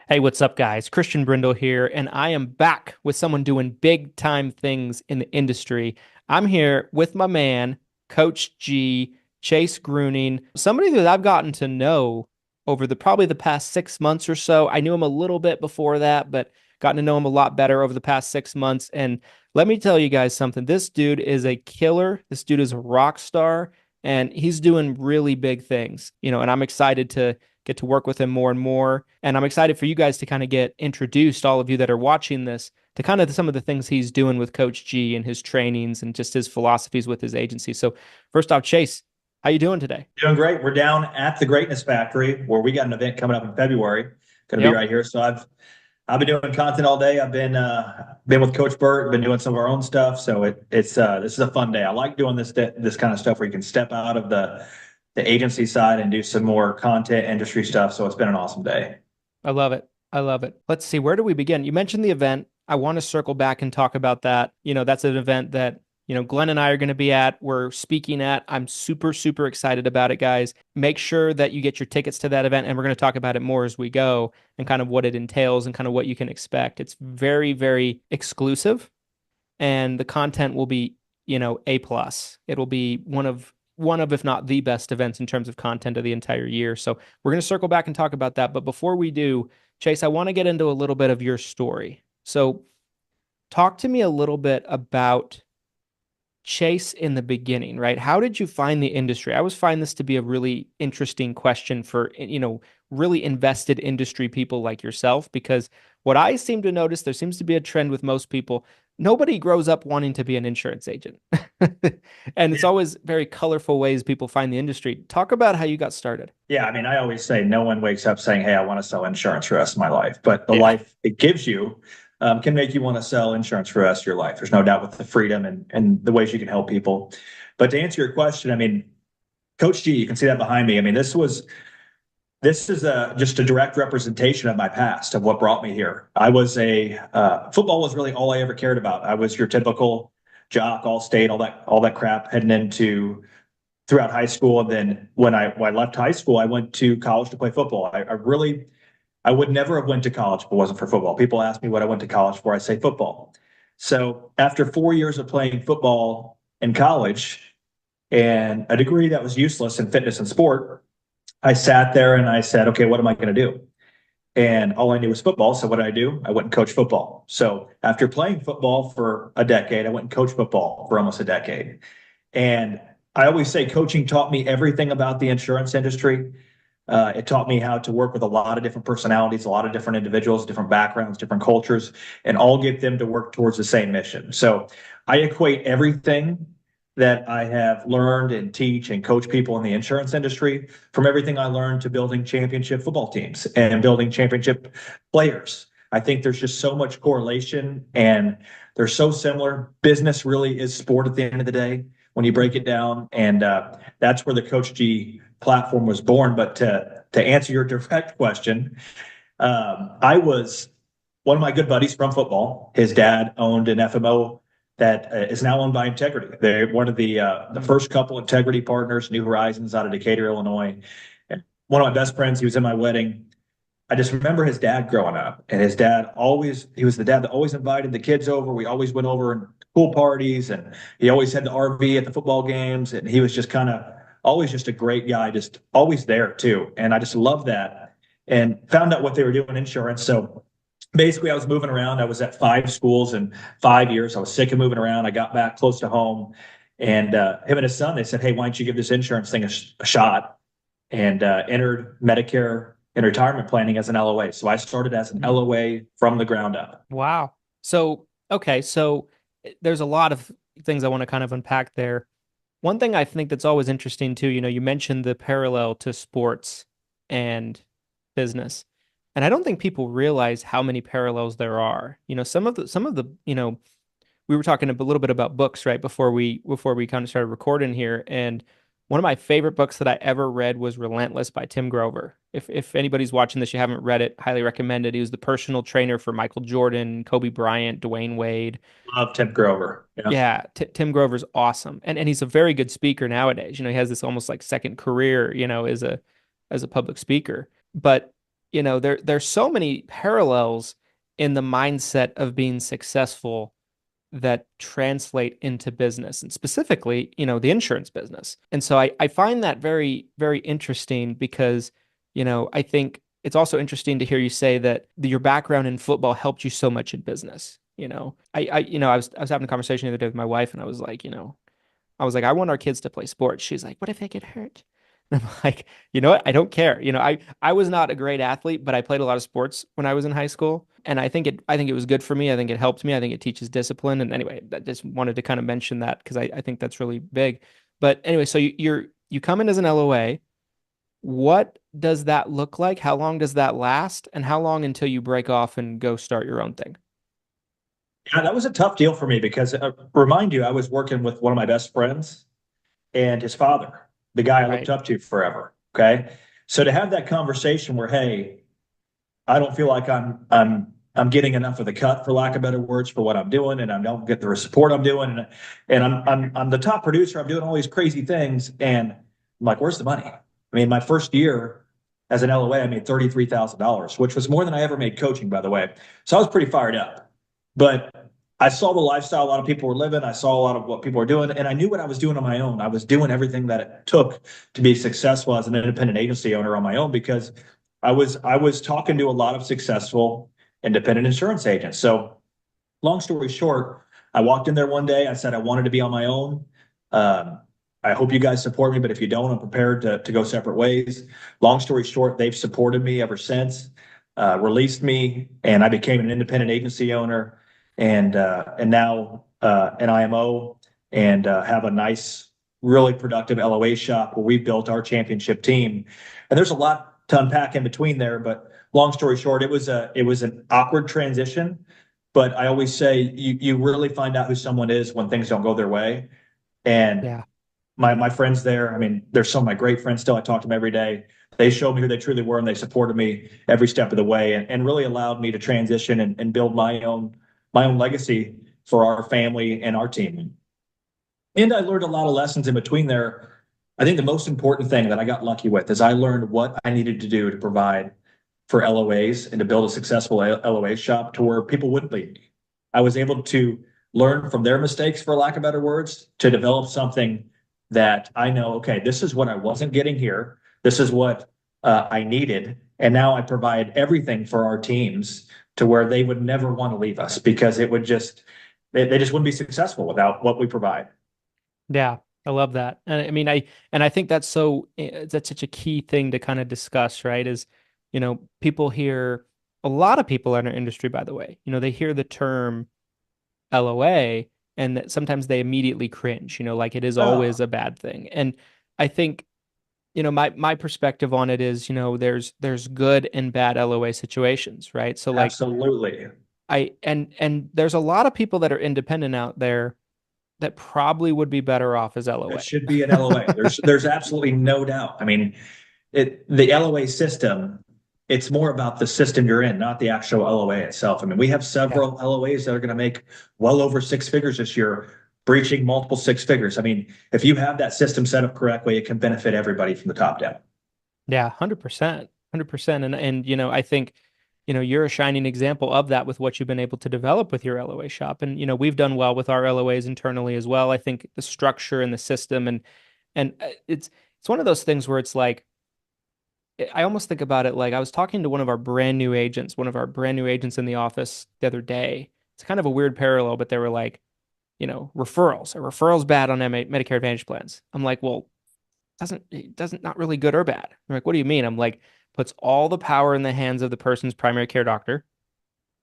Hey, what's up, guys? Christian Brindle here, and I am back with someone doing big time things in the industry. I'm here with my man, Coach G, Chase Gruening, somebody that I've gotten to know over the probably the past 6 months or so. I knew him a little bit before that, but gotten to know him a lot better over the past 6 months. And let me tell you guys something. This dude is a killer. This dude is a rock star, and he's doing really big things, and I'm excited to get to work with him more and more. And I'm excited for you guys to kind of get introduced, all of you that are watching this, to kind of some of the things he's doing with Coach G and his trainings and just his philosophies with his agency. So first off, Chase, how you doing today? Doing great. We're down at the Greatness Factory where we got an event coming up in February. Going to be Yep. right here. So I've been doing content all day. I've been with Coach Burt, been doing some of our own stuff. So it's this is a fun day. I like doing this kind of stuff where you can step out of the agency side and do some more content industry stuff. So it's been an awesome day. I love it. I love it. Let's see, where do we begin? You mentioned the event. I want to circle back and talk about that. That's an event that, Glenn and I are going to be at. We're speaking at. I'm super, super excited about it, guys. Make sure that you get your tickets to that event, and we're going to talk about it more as we go and kind of what it entails and kind of what you can expect. It's very, very exclusive, and the content will be, A plus. It'll be one of, if not the best events in terms of content of the entire year. So we're going to circle back and talk about that. But before we do, Chase, I want to get into a little bit of your story. So talk to me a little bit about Chase in the beginning, right? How did you find the industry? I always find this to be a really interesting question for, really invested industry people like yourself, because what I seem to notice, there seems to be a trend with most people. Nobody grows up wanting to be an insurance agent. And it's always very colorful ways people find the industry. Talk about how you got started. Yeah, I mean, I always say no one wakes up saying, "Hey, I want to sell insurance for the rest of my life." But the Yeah. life it gives you can make you want to sell insurance for the rest of your life. There's no doubt with the freedom and the ways you can help people. But to answer your question, I mean, Coach G, you can see that behind me. I mean, this is just a direct representation of my past, of what brought me here. I was football was really all I ever cared about. I was your typical jock, all state, all that crap heading into throughout high school. And then when I left high school, I went to college to play football. I would never have went to college if it wasn't for football. People ask me what I went to college for. I say football. So after 4 years of playing football in college and a degree that was useless in fitness and sport, I sat there and I said, okay, what am I going to do? And all I knew was football. So what did I do? I went and coached football. So after playing football for a decade, I went and coached football for almost a decade. And I always say coaching taught me everything about the insurance industry. It taught me how to work with a lot of different personalities, a lot of different individuals, different backgrounds, different cultures, and all get them to work towards the same mission. So I equate everything that I have learned and teach and coach people in the insurance industry, from everything I learned to building championship football teams and building championship players. I think there's just so much correlation and they're so similar. Business really is sport at the end of the day when you break it down. And that's where the Coach G platform was born. But to answer your direct question, I was one of my good buddies from football. His dad owned an FMO that is now owned by Integrity. They're one of the first couple Integrity partners, New Horizons, out of Decatur, Illinois. And one of my best friends, he was in my wedding. I just remember his dad growing up, and he was the dad that always invited the kids over. We always went over and pool parties, and he always had the RV at the football games, and he was just kind of always just a great guy, just always there too. And I just loved that and found out what they were doing in insurance. So basically I was moving around. I was at 5 schools in 5 years. I was sick of moving around. I got back close to home, and him and his son, they said, "Hey, why don't you give this insurance thing a shot?" And entered Medicare and retirement planning as an LOA. So I started as an LOA from the ground up. Wow. So, okay. So there's a lot of things I want to kind of unpack there. One thing I think that's always interesting too, you mentioned the parallel to sports and business. And I don't think people realize how many parallels there are. Some of the, we were talking a little bit about books right before we kind of started recording here. And one of my favorite books that I ever read was Relentless by Tim Grover. If anybody's watching this, you haven't read it, highly recommend it. He was the personal trainer for Michael Jordan, Kobe Bryant, Dwayne Wade. Love Tim Grover. Yeah. Yeah, Tim Grover's awesome, and he's a very good speaker nowadays. He has this almost like second career, as a public speaker. But there's so many parallels in the mindset of being successful that translate into business and specifically, the insurance business. And so I find that very, very interesting because, I think it's also interesting to hear you say that your background in football helped you so much in business. I was having a conversation the other day with my wife and I was like, I want our kids to play sports. She's like, what if they get hurt? And I'm like, you know what? I don't care. I was not a great athlete, but I played a lot of sports when I was in high school. And I think it was good for me. I think it helped me. I think it teaches discipline. And anyway, I just wanted to kind of mention that because I think that's really big. But anyway, so you come in as an LOA. What does that look like? How long does that last? And how long until you break off and go start your own thing? Yeah, that was a tough deal for me because remind you, I was working with one of my best friends and his father, the guy I looked Right. up to forever. Okay. So to have that conversation where, hey, I don't feel like I'm getting enough of the cut, for lack of better words, for what I'm doing, and I don't get the support I'm doing, and I'm the top producer. I'm doing all these crazy things, and I'm like, where's the money? I mean, my first year as an LOA, I made $33,000, which was more than I ever made coaching, by the way. So I was pretty fired up, but I saw the lifestyle a lot of people were living. I saw a lot of what people were doing, and I knew what I was doing on my own. I was doing everything that it took to be successful as an independent agency owner on my own because I was talking to a lot of successful independent insurance agents. So long story short, I walked in there one day. I said I wanted to be on my own. Um, I hope you guys support me, but if you don't, I'm prepared to go separate ways. Long story short, they've supported me ever since, released me, and I became an independent agency owner, and now an IMO, and have a nice, really productive LOA shop where we built our championship team. And there's a lot to unpack in between there, but long story short, it was an awkward transition. But I always say you really find out who someone is when things don't go their way. And Yeah. my friends there, I mean, there's some of my great friends still. I talk to them every day. They showed me who they truly were and they supported me every step of the way and really allowed me to transition and build my own legacy for our family and our team. And I learned a lot of lessons in between there. I think the most important thing that I got lucky with is I learned what I needed to do to provide for LOAs and to build a successful LOA shop to where people wouldn't leave me. I was able to learn from their mistakes, for lack of better words, to develop something that I know, okay, this is what I wasn't getting here. This is what I needed. And now I provide everything for our teams to where they would never want to leave us because they just wouldn't be successful without what we provide. Yeah, I love that. And I mean, I think that's such a key thing to kind of discuss, right? Is, people hear a lot of people in our industry, by the way, they hear the term LOA and that sometimes they immediately cringe, like it is always Oh, a bad thing. And I think, my perspective on it is, there's good and bad LOA situations, right? So like absolutely. and there's a lot of people that are independent out there that probably would be better off as That LOA. should be an LOA. There's absolutely no doubt. I mean, the LOA system, it's more about the system you're in, not the actual LOA itself. I mean, we have Yeah. several LOAs that are going to make well over six figures this year, breaching multiple six figures. I mean, if you have that system set up correctly, it can benefit everybody from the top down. Yeah, 100%. 100%. And I think, you're a shining example of that with what you've been able to develop with your LOA shop. And we've done well with our LOAs internally as well. I think the structure and the system and it's one of those things where it's like I almost think about it like I was talking to one of our brand new agents in the office the other day. It's kind of a weird parallel, but they were like, referrals. Are referrals bad on Medicare Advantage plans? I'm like, well, it doesn't not really good or bad. They're like, what do you mean? I'm like, puts all the power in the hands of the person's primary care doctor.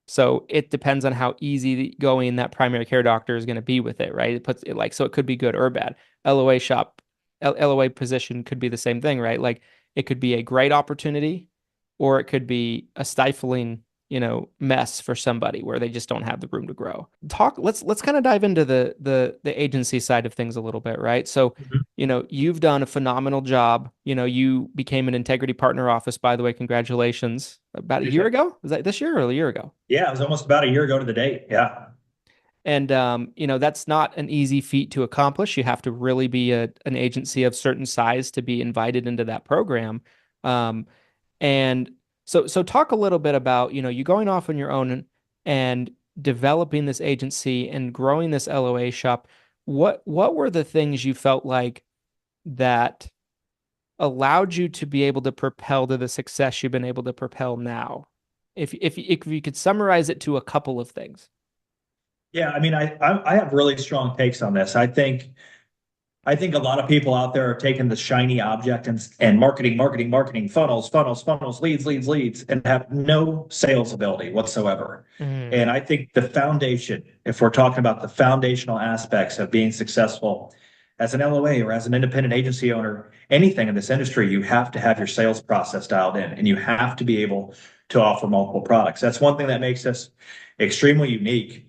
So it depends on how easy going that primary care doctor is going to be with it, right? It puts it like so it could be good or bad. LOA shop, LOA position could be the same thing, right? Like it could be a great opportunity, or it could be a stifling, mess for somebody where they just don't have the room to grow. Let's kind of dive into the agency side of things a little bit, right? So, Mhm. you've done a phenomenal job. You became an integrity partner office, by the way. Congratulations. About a year Appreciate it. ago? Was that this year or a year ago? Yeah, it was almost about a year ago to the date. Yeah. And that's not an easy feat to accomplish. You have to really be an agency of certain size to be invited into that program. Um, and So talk a little bit about, you going off on your own and developing this agency and growing this LOA shop. What were the things you felt like that allowed you to be able to propel to the success you've been able to propel now? If you could summarize it to a couple of things. Yeah, I mean, I have really strong takes on this. I think a lot of people out there are taking the shiny object and marketing, funnels, leads, and have no sales ability whatsoever. Mm, And I think the foundation, if we're talking about the foundational aspects of being successful as an LOA or as an independent agency owner, anything in this industry, you have to have your sales process dialed in and you have to be able to offer multiple products. That's one thing that makes us extremely unique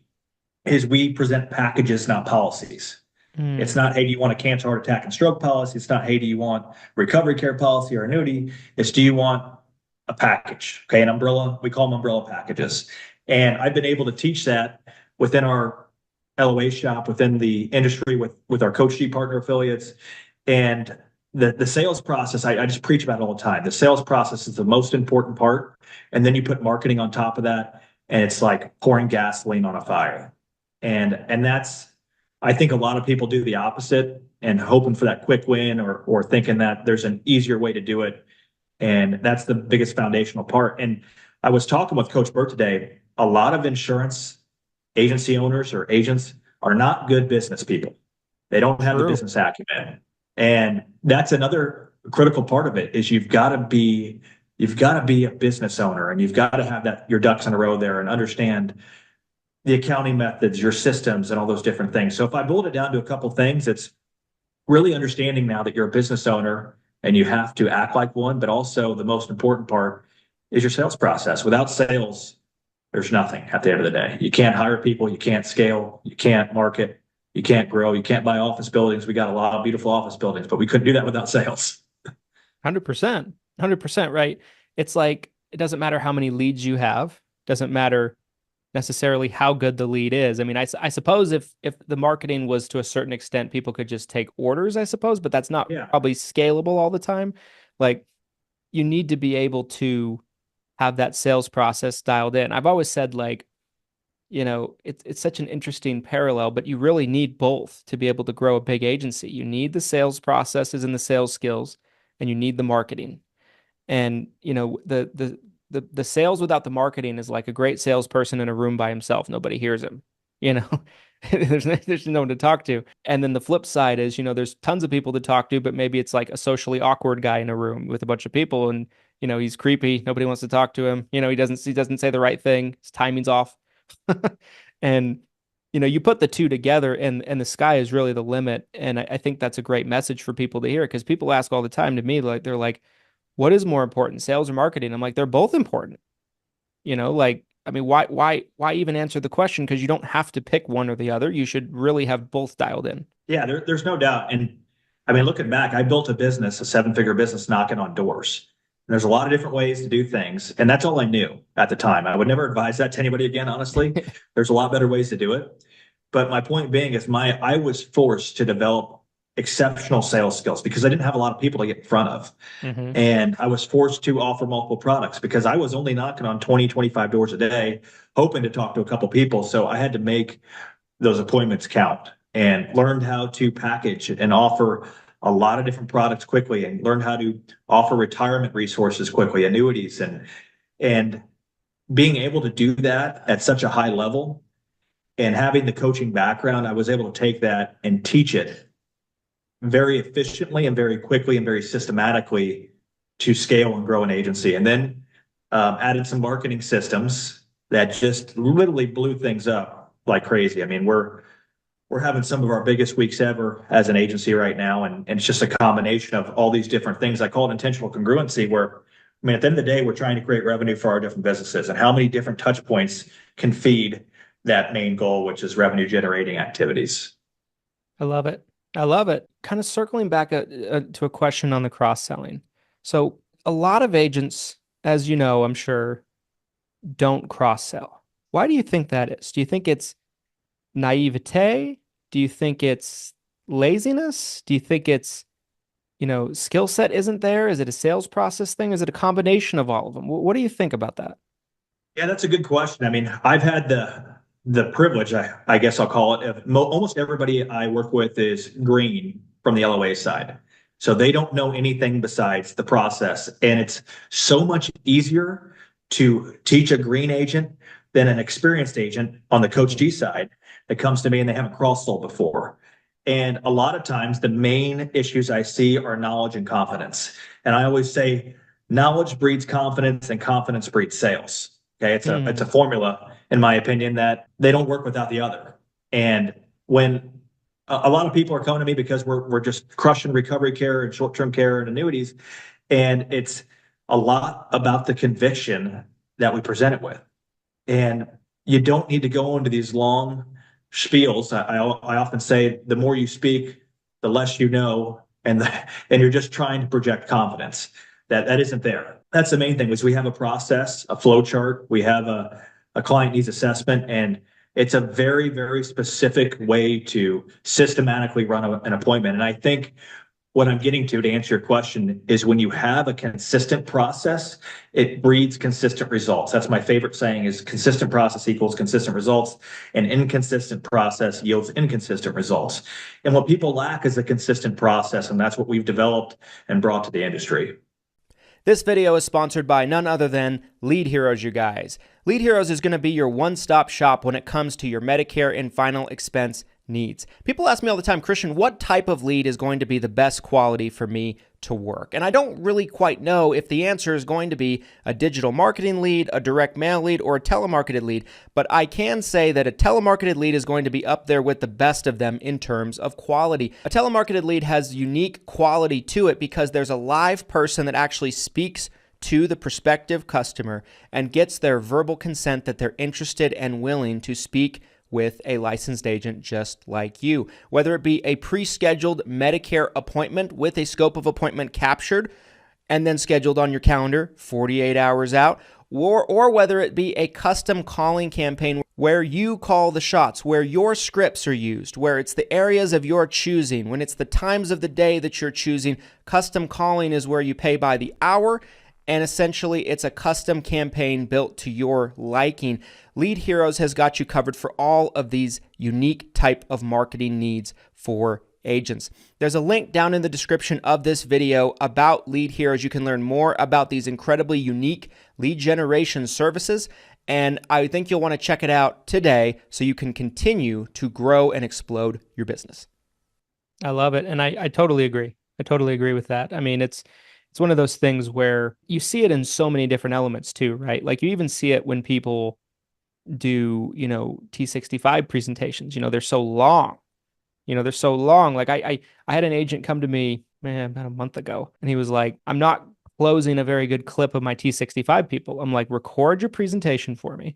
is we present packages, not policies. It's mm, not, hey, do you want a cancer, heart attack, and stroke policy? It's not, hey, do you want recovery care policy or annuity? It's, do you want a package? Okay, an umbrella. We call them umbrella packages. And I've been able to teach that within our LOA shop, within the industry, with our Coach G partner affiliates. And the sales process, I just preach about it all the time. The sales process is the most important part. And then you put marketing on top of that, and it's like pouring gasoline on a fire. And that's, I think a lot of people do the opposite and hoping for that quick win or thinking that there's an easier way to do it. And that's the biggest foundational part. And I was talking with Coach Burt today. A lot of insurance agency owners or agents are not good business people. They don't have the true. business acumen. And that's another critical part of it is you've got to be a business owner and you've got to have that your ducks in a row there and understand the accounting methods, your systems, and all those different things. So if I boiled it down to a couple things, it's really understanding now that you're a business owner and you have to act like one, but also the most important part is your sales process. Without sales, there's nothing at the end of the day. You can't hire people, you can't scale, you can't market, you can't grow, you can't buy office buildings. We got a lot of beautiful office buildings, but we couldn't do that without sales. 100%. 100%, right? It's like it doesn't matter how many leads you have, doesn't matter necessarily how good the lead is. I mean, I suppose if the marketing was to a certain extent, people could just take orders, I suppose, but that's not Yeah. probably scalable all the time. Like you need to be able to have that sales process dialed in. I've always said like, it's such an interesting parallel, but you really need both to be able to grow a big agency. You need the sales processes and the sales skills, and you need the marketing. And the sales without the marketing is like a great salesperson in a room by himself. Nobody hears him. You know, there's no one to talk to. And then the flip side is, there's tons of people to talk to, but maybe it's like a socially awkward guy in a room with a bunch of people, and he's creepy. Nobody wants to talk to him. He doesn't say the right thing. His timing's off. And you put the two together, and the sky is really the limit. And I think that's a great message for people to hear because people ask all the time to me, like they're like, what is more important, sales or marketing? I'm like, they're both important. Like, I mean, why even answer the question? Because you don't have to pick one or the other. You should really have both dialed in. Yeah, there's no doubt. And I mean, looking back, I built a business, a seven-figure business knocking on doors. And there's a lot of different ways to do things. And that's all I knew at the time. I would never advise that to anybody again, honestly. There's a lot better ways to do it. But my point being is I was forced to develop exceptional sales skills because I didn't have a lot of people to get in front of. Hmm. And I was forced to offer multiple products because I was only knocking on 20, 25 doors a day, hoping to talk to a couple people. So I had to make those appointments count and learned how to package and offer a lot of different products quickly and learned how to offer retirement resources quickly, annuities and being able to do that at such a high level and having the coaching background, I was able to take that and teach it very efficiently and very quickly and very systematically to scale and grow an agency. And then added some marketing systems that just literally blew things up like crazy. I mean, we're having some of our biggest weeks ever as an agency right now. And it's just a combination of all these different things. I call it intentional congruency, where, I mean, at the end of the day, we're trying to create revenue for our different businesses and how many different touch points can feed that main goal, which is revenue generating activities. I love it. I love it. Kind of circling back to a question on the cross selling. So a lot of agents, as you know, I'm sure, don't cross sell. Why do you think that is? Do you think it's naivete? Do you think it's laziness? Do you think it's skill set isn't there? Is it a sales process thing? Is it a combination of all of them? What do you think about that? Yeah, that's a good question. I mean, I've had the privilege, I guess I'll call it, of almost everybody I work with is green from the LOA side. So they don't know anything besides the process. And it's so much easier to teach a green agent than an experienced agent on the Coach G side that comes to me and they haven't cross-sold before. And a lot of times the main issues I see are knowledge and confidence. And I always say knowledge breeds confidence and confidence breeds sales. Okay, it's a formula, in my opinion, that they don't work without the other. And when a lot of people are coming to me because we're just crushing recovery care and short-term care and annuities, and it's a lot about the conviction that we present it with. And you don't need to go into these long spiels. I often say the more you speak, the less you know, and you're just trying to project confidence. That isn't there. That's the main thing is we have a process, a flow chart. We have a client needs assessment, and it's a very, very specific way to systematically run an appointment. And I think what I'm getting to answer your question is when you have a consistent process, it breeds consistent results. That's my favorite saying is consistent process equals consistent results, and inconsistent process yields inconsistent results. And what people lack is a consistent process, and that's what we've developed and brought to the industry. This video is sponsored by none other than Lead Heroes, you guys. Lead Heroes is going to be your one-stop shop when it comes to your Medicare and final expense needs. People ask me all the time, Christian, what type of lead is going to be the best quality for me to work? And I don't really quite know if the answer is going to be a digital marketing lead, a direct mail lead, or a telemarketed lead, but I can say that a telemarketed lead is going to be up there with the best of them in terms of quality. A telemarketed lead has unique quality to it because there's a live person that actually speaks to the prospective customer and gets their verbal consent that they're interested and willing to speak with a licensed agent just like you. Whether it be a pre-scheduled Medicare appointment with a scope of appointment captured and then scheduled on your calendar 48 hours out, or whether it be a custom calling campaign where you call the shots, where your scripts are used, where it's the areas of your choosing, when it's the times of the day that you're choosing. Custom calling is where you pay by the hour, and essentially it's a custom campaign built to your liking. Lead Heroes has got you covered for all of these unique type of marketing needs for agents. There's a link down in the description of this video about Lead Heroes. You can learn more about these incredibly unique lead generation services, and I think you'll want to check it out today so you can continue to grow and explode your business. I love it, and I totally agree. I totally agree with that. I mean, it's one of those things where you see it in so many different elements too, right? Like you even see it when people do, T65 presentations, they're so long, Like I had an agent come to me, about a month ago, and he was like, I'm not closing a very good clip of my T65 people. I'm like, record your presentation for me.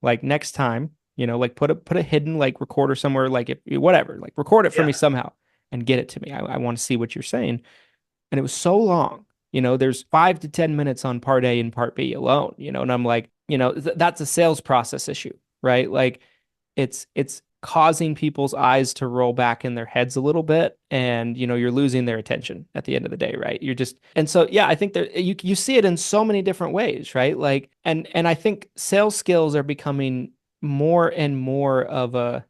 Like next time, like put a hidden like recorder somewhere, like whatever, like record it for me somehow and get it to me. I want to see what you're saying. And it was so long. There's 5 to 10 minutes on part A and part B alone, and I'm like, that's a sales process issue, right? Like it's causing people's eyes to roll back in their heads a little bit, and, you're losing their attention at the end of the day, right? And so, yeah, I think that you see it in so many different ways, right? Like, and I think sales skills are becoming more and more of a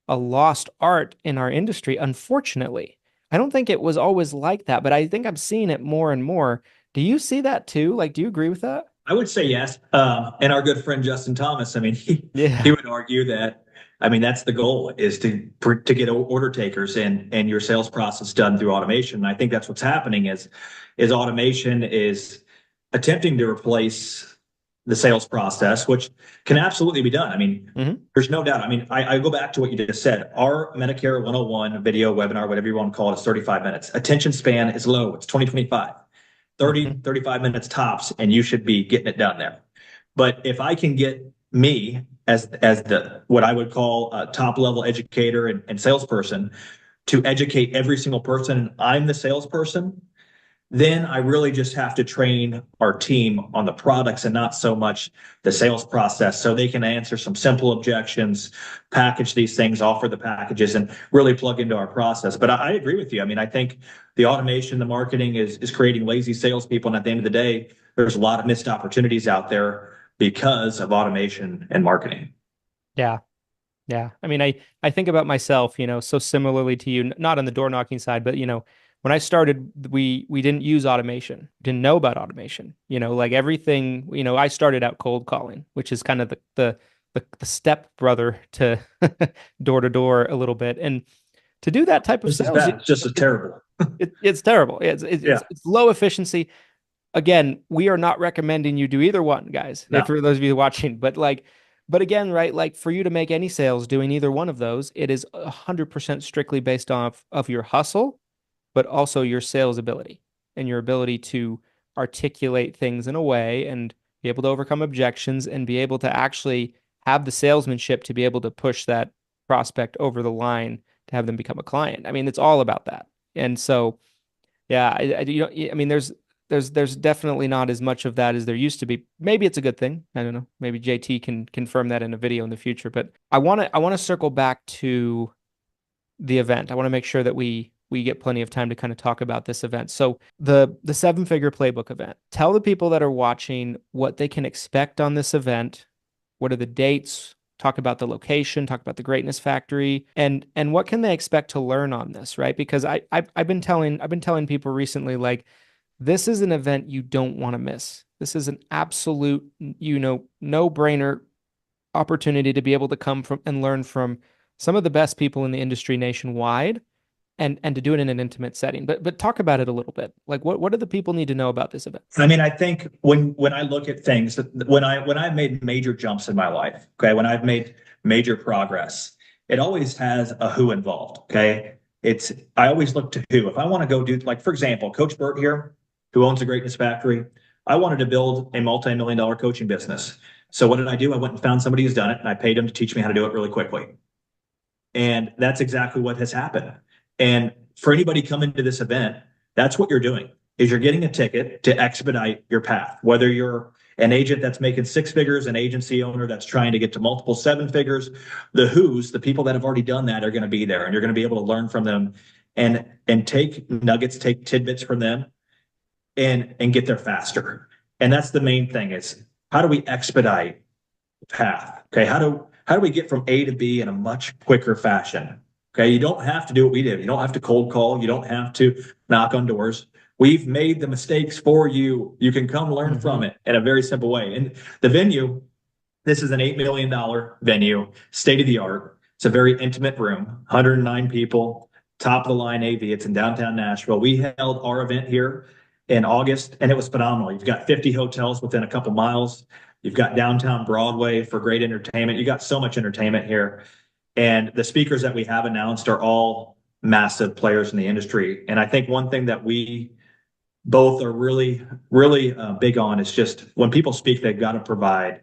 lost art in our industry, unfortunately. I don't think it was always like that, but I think I'm seeing it more and more. Do you see that too? Like, do you agree with that? I would say yes. And our good friend Justin Thomas, I mean, he would argue that, I mean, that's the goal is to get order takers and your sales process done through automation. And I think that's what's happening is automation is attempting to replace the sales process, which can absolutely be done. I mean, there's no doubt. I mean, I go back to what you just said. Our Medicare 101 video webinar, whatever you want to call it, is 35 minutes. Attention span is low. It's 2025, 35 minutes tops, and you should be getting it done there. But if I can get me as the what I would call a top level educator and salesperson to educate every single person, and I'm the salesperson, then I really just have to train our team on the products and not so much the sales process, so they can answer some simple objections, package these things, offer the packages, and really plug into our process. But I agree with you. I mean, I think the automation, the marketing is creating lazy salespeople. And at the end of the day, there's a lot of missed opportunities out there because of automation and marketing. Yeah. Yeah. I mean, I think about myself, so similarly to you, not on the door knocking side, but when I started, we didn't use automation, didn't know about automation, like everything, I started out cold calling, which is kind of the step brother to door to door a little bit. And to do that type of This is sales, bad. It's just as terrible. it's terrible. Yeah. It's low efficiency. Again, we are not recommending you do either one, guys. No. For those of you watching, but again, right, like for you to make any sales doing either one of those, it is 100% strictly based off of your hustle, but also your sales ability and your ability to articulate things in a way and be able to overcome objections and be able to actually have the salesmanship to be able to push that prospect over the line to have them become a client. I mean, it's all about that. And so, yeah, I mean, there's definitely not as much of that as there used to be. Maybe it's a good thing. I don't know. Maybe JT can confirm that in a video in the future. But I want to circle back to the event. I want to make sure that we get plenty of time to kind of talk about this event. So the 7-figure playbook event. Tell the people that are watching what they can expect on this event. What are the dates? Talk about the location, talk about the Greatness Factory, and what can they expect to learn on this, right? Because I've been telling people recently, like, this is an event you don't want to miss. This is an absolute, no-brainer opportunity to be able to come from and learn from some of the best people in the industry nationwide, and to do it in an intimate setting. But talk about it a little bit. Like, what do the people need to know about this event? I mean, I think when I look at things, when I've made major jumps in my life, okay, when I've made major progress, it always has a who involved. Okay. I always look to who. If I want to go do, like, for example, Coach Burt here, who owns the Greatness Factory, I wanted to build a multi-million-dollar coaching business. So what did I do? I went and found somebody who's done it, and I paid him to teach me how to do it really quickly. And that's exactly what has happened. And for anybody coming to this event, that's what you're doing, is you're getting a ticket to expedite your path. Whether you're an agent that's making 6 figures, an agency owner that's trying to get to multiple 7 figures, the people that have already done that are going to be there, and you're going to be able to learn from them and take nuggets, take tidbits from them, and get there faster. And that's the main thing, is how do we expedite the path? Okay. How do we get from A to B in a much quicker fashion? Okay. You don't have to do what we did. You don't have to cold call. You don't have to knock on doors. We've made the mistakes for you. You can come learn from it in a very simple way. And the venue, this is an $8 million venue, state of the art. It's a very intimate room, 109 people, top of the line AV. It's in downtown Nashville. We held our event here in August, and it was phenomenal. You've got 50 hotels within a couple miles. You've got downtown Broadway for great entertainment. You got so much entertainment here. And the speakers that we have announced are all massive players in the industry. And I think one thing that we both are really, really big on is just when people speak, they've got to provide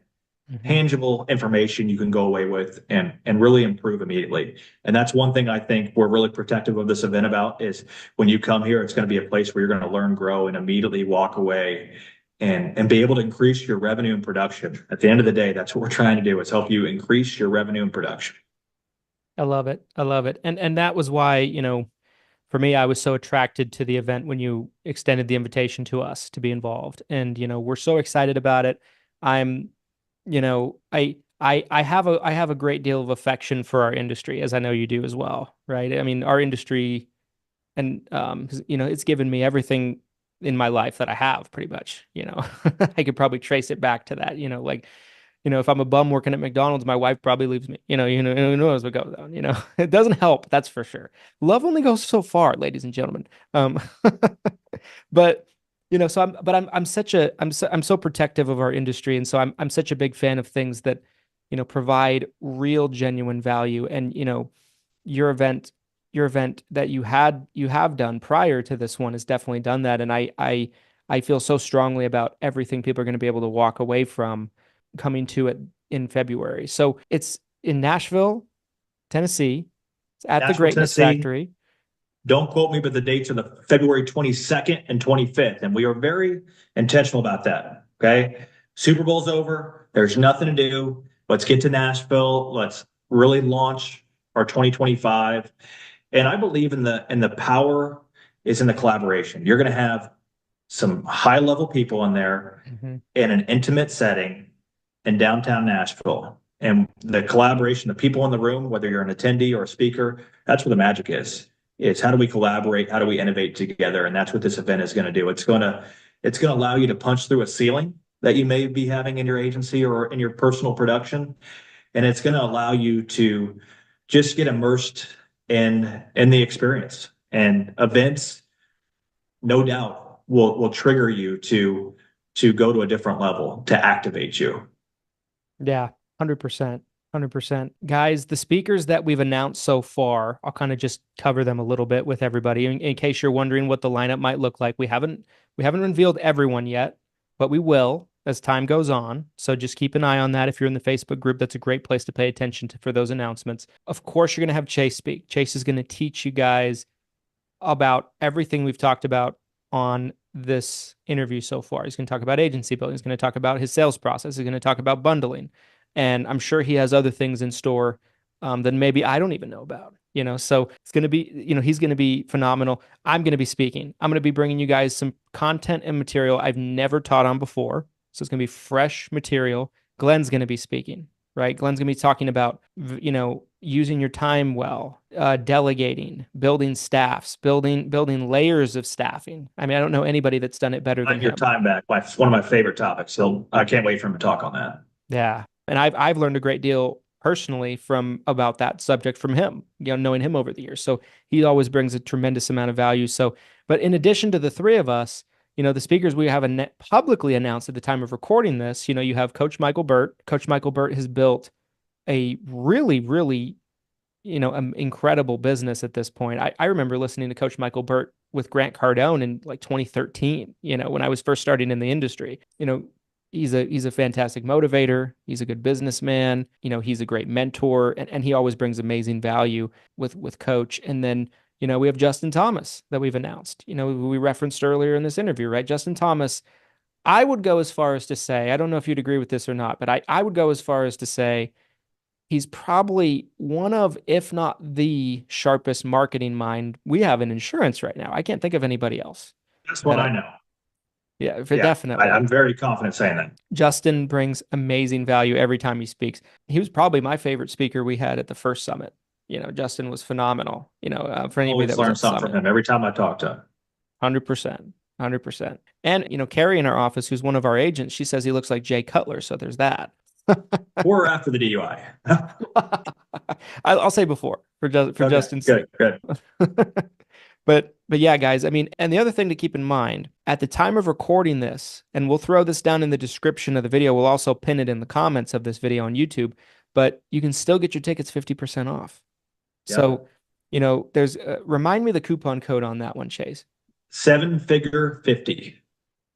tangible information you can go away with and really improve immediately. And that's one thing I think we're really protective of this event about, is when you come here, it's going to be a place where you're going to learn, grow, and immediately walk away and be able to increase your revenue and production. At the end of the day, that's what we're trying to do, is help you increase your revenue and production. I love it. I love it. And that was why, for me, I was so attracted to the event when you extended the invitation to us to be involved. And, we're so excited about it. I have a great deal of affection for our industry, as I know you do as well, right? I mean, our industry, and it's given me everything in my life that I have, pretty much. I could probably trace it back to that. If I'm a bum working at McDonald's, my wife probably leaves me. Who knows what goes on. It doesn't help, that's for sure. Love only goes so far, ladies and gentlemen. But I'm so protective of our industry, and so I'm such a big fan of things that provide real, genuine value. And your event that you have done prior to this one has definitely done that. And I feel so strongly about everything people are going to be able to walk away from coming to it in February. So it's in Nashville, Tennessee. It's at the Greatness Factory. Don't quote me, but the dates are the February 22nd and 25th. And we are very intentional about that. Okay. Super Bowl's over. There's nothing to do. Let's get to Nashville. Let's really launch our 2025. And I believe in the power is in the collaboration. You're going to have some high level people in there in an intimate setting in downtown Nashville. And the collaboration, the people in the room, whether you're an attendee or a speaker, that's where the magic is how do we collaborate? How do we innovate together? And that's what this event is going to do. It's going to allow you to punch through a ceiling that you may be having in your agency or in your personal production. And it's going to allow you to just get immersed in the experience. And events, no doubt, will trigger you to go to a different level, to activate you. Yeah, 100%. 100%. Guys, the speakers that we've announced so far, I'll kind of just cover them a little bit with everybody in case you're wondering what the lineup might look like. We haven't revealed everyone yet, but we will as time goes on. So just keep an eye on that. If you're in the Facebook group, that's a great place to pay attention to for those announcements. Of course, you're going to have Chase speak. Chase is going to teach you guys about everything we've talked about on this interview so far. He's going to talk about agency building. He's going to talk about his sales process. He's going to talk about bundling. And I'm sure he has other things in store that maybe I don't even know about, so it's going to be, he's going to be phenomenal. I'm going to be speaking. I'm going to be bringing you guys some content and material I've never taught on before. So it's going to be fresh material. Glenn's going to be speaking, right? Glenn's going to be talking about, using your time well, delegating, building staffs, building layers of staffing. I mean, I don't know anybody that's done it better than him. Your time back. One of my favorite topics. So I can't wait for him to talk on that. Yeah. And I've learned a great deal personally about that subject from him, knowing him over the years. So he always brings a tremendous amount of value. So, but in addition to the three of us, the speakers we have publicly announced at the time of recording this, you have Coach Michael Burt. Coach Michael Burt has built a really, really, incredible business at this point. I remember listening to Coach Michael Burt with Grant Cardone in like 2013, when I was first starting in the industry. He's a fantastic motivator. He's a good businessman. He's a great mentor, and he always brings amazing value with Coach. And then, we have Justin Thomas that we've announced, we referenced earlier in this interview, right? Justin Thomas, I would go as far as to say, I don't know if you'd agree with this or not, but I would go as far as to say he's probably one of, if not the sharpest marketing mind we have in insurance right now. I can't think of anybody else. That's what I know. Yeah, definitely. I'm very confident saying that. Justin brings amazing value every time he speaks. He was probably my favorite speaker we had at the first summit. Justin was phenomenal. For anybody that learn something from him every time I talk to him. 100%. 100%. And, Carrie in our office, who's one of our agents, she says he looks like Jay Cutler. So there's that. Or after the DUI. I'll say before for Justin's sake. Good. But yeah, guys, I mean, and the other thing to keep in mind at the time of recording this, and we'll throw this down in the description of the video. We'll also pin it in the comments of this video on YouTube, but you can still get your tickets 50% off. Yep. So, there's remind me the coupon code on that one, Chase. 7Figure50.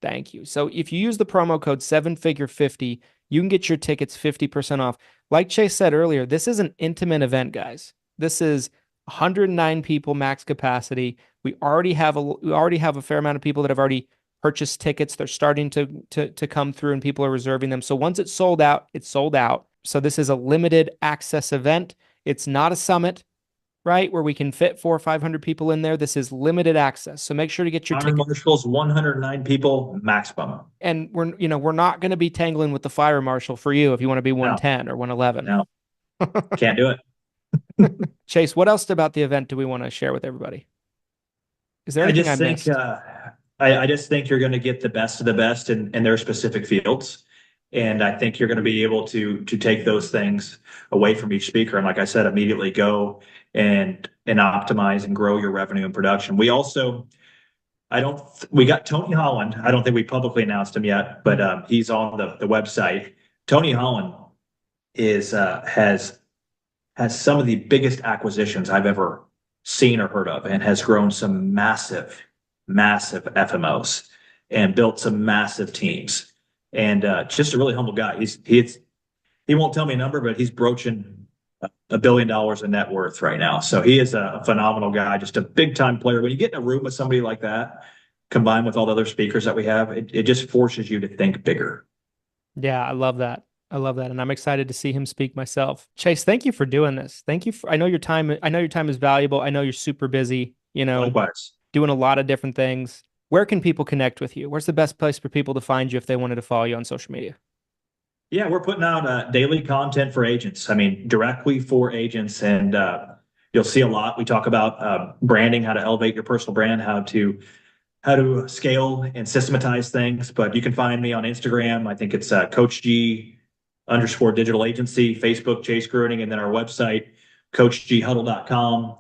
Thank you. So if you use the promo code 7Figure50, you can get your tickets 50% off. Like Chase said earlier, this is an intimate event, guys. This is 109 people max capacity. We already have a fair amount of people that have already purchased tickets. They're starting to come through, and people are reserving them. So once it's sold out, it's sold out. So this is a limited access event. It's not a summit, right, where we can fit 400 or 500 people in there. This is limited access. So make sure to get your ticket. Marshal's 109 people maximum. And we're not going to be tangling with the fire marshal for you if you want to be 110 or 111. No. Can't do it. Chase, what else about the event do we want to share with everybody? Is there anything I missed? I just think you're going to get the best of the best in their specific fields. And I think you're going to be able to take those things away from each speaker. And like I said, immediately go and optimize and grow your revenue and production. We also, we got Tony Holland. I don't think we publicly announced him yet, but he's on the website. Tony Holland has some of the biggest acquisitions I've ever seen or heard of, and has grown some massive FMOs and built some massive teams. And just a really humble guy. He won't tell me a number, but he's broaching $1 billion in net worth right now. So he is a phenomenal guy, just a big time player. When you get in a room with somebody like that, combined with all the other speakers that we have, it just forces you to think bigger. Yeah, I love that. And I'm excited to see him speak myself. Chase, thank you for doing this. I know your time is valuable. I know you're super busy, Likewise. doing a lot of different things. Where can people connect with you? Where's the best place for people to find you if they wanted to follow you on social media? Yeah, we're putting out daily content for agents. I mean, directly for agents, and you'll see a lot. We talk about branding, how to elevate your personal brand, how to scale and systematize things. But you can find me on Instagram. I think it's Coach G _digital agency, Facebook Chase Gruening, and then our website, CoachGHuddle.com.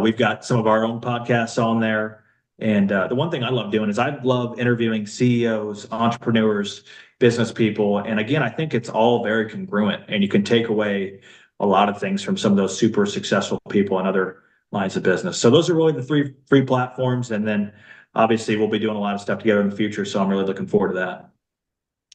We've got some of our own podcasts on there. And the one thing I love doing is I love interviewing CEOs, entrepreneurs, business people. And again, I think it's all very congruent, and you can take away a lot of things from some of those super successful people in other lines of business. So those are really the three free platforms. And then obviously we'll be doing a lot of stuff together in the future. So I'm really looking forward to that.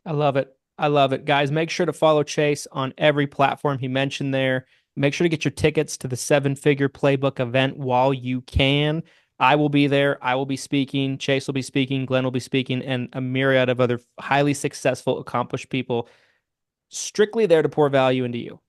I love it. I love it. Guys, make sure to follow Chase on every platform he mentioned there. Make sure to get your tickets to the 7-Figure Playbook event while you can. I will be there. I will be speaking. Chase will be speaking. Glenn will be speaking, and a myriad of other highly successful, accomplished people strictly there to pour value into you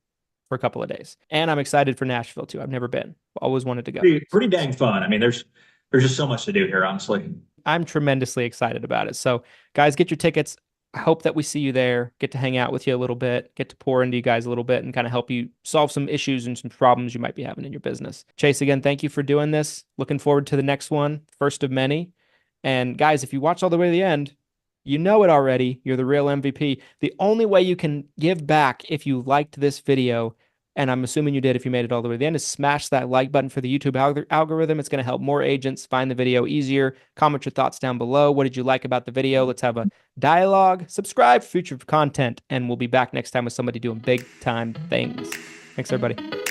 for a couple of days. And I'm excited for Nashville too. I've never been. Always wanted to go. Pretty dang fun. I mean, there's just so much to do here, honestly. I'm tremendously excited about it. So, guys, get your tickets. I hope that we see you there, get to hang out with you a little bit, get to pour into you guys a little bit, and kind of help you solve some issues and some problems you might be having in your business. Chase, again, thank you for doing this. Looking forward to the next one, first of many. And guys, if you watch all the way to the end, you know it already. You're the real MVP. The only way you can give back if you liked this video, and I'm assuming you did if you made it all the way to the end, is smash that like button for the YouTube algorithm. It's going to help more agents find the video easier. Comment your thoughts down below. What did you like about the video? Let's have a dialogue. Subscribe for future content, and we'll be back next time with somebody doing big time things. Thanks, everybody.